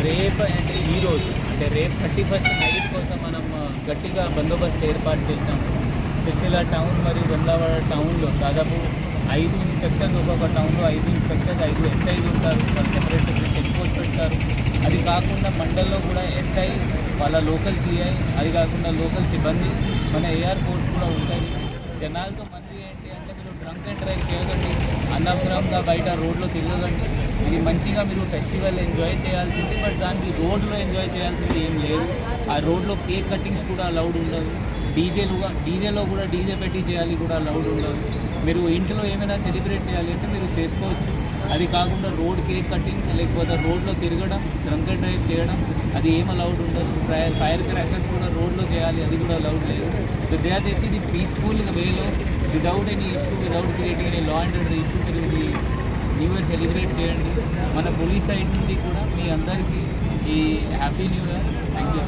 రేపు అంటే ఈరోజు అంటే రేపు 31st నైట్ కోసం మనం గట్టిగా బందోబస్తు ఏర్పాటు చేసాము. సిరిసిల్ల టౌన్ మరియు వెమ్లవాడ టౌన్లో దాదాపు 5 ఇన్స్పెక్టర్లు, ఒక్కొక్క టౌన్లో 5 ఇన్స్పెక్టర్స్, 5 ఎస్ఐలు ఉంటారు. వాళ్ళు సెపరేట్ చెక్ పోస్ట్ పెడతారు. అది కాకుండా మండల్లో కూడా ఎస్ఐ, వాళ్ళ లోకల్ సిఐ, అది కాకుండా లోకల్ సిబ్బంది, మన ఏఆర్ ఫోర్స్ కూడా ఉంటుంది. జనాలతో మంది ఏంటి అంటే మీరు డ్రంక్ అండ్ డ్రైవ్ చేయకండి, అనవసరంగా బయట రోడ్లో తిరగకండి. ఇది మంచిగా మీరు ఫెస్టివల్ ఎంజాయ్ చేయాల్సింది, బట్ దానికి రోడ్లో ఎంజాయ్ చేయాల్సింది ఏం లేదు. ఆ రోడ్లో కేక్ కటింగ్స్ కూడా అలౌడ్ ఉండదు. డీజేలో కూడా డీజే పెట్టి చేయాలి కూడా అలౌడ్ ఉండదు. మీరు ఇంట్లో ఏమైనా సెలబ్రేట్ చేయాలి అంటే మీరు చేసుకోవచ్చు. అది కాకుండా రోడ్ కేక్ కటింగ్ లేకపోతే రోడ్లో తిరగడం, డ్రంక్ అండ్ డ్రైవ్ చేయడం అది ఏం అలౌడ్ ఉండదు. ఫైర్ క్రాకర్స్ కూడా రోడ్లో చేయాలి, అది కూడా అలౌడ్ లేదు. సో దయచేసి ఇది పీస్ఫుల్ వేలో without any issue, without creating any law and order issue మీరు ఇది న్యూ ఇయర్ సెలబ్రేట్ చేయండి. మన పోలీస్ సైడ్ నుండి కూడా మీ అందరికీ ఈ happy new year. Thank you.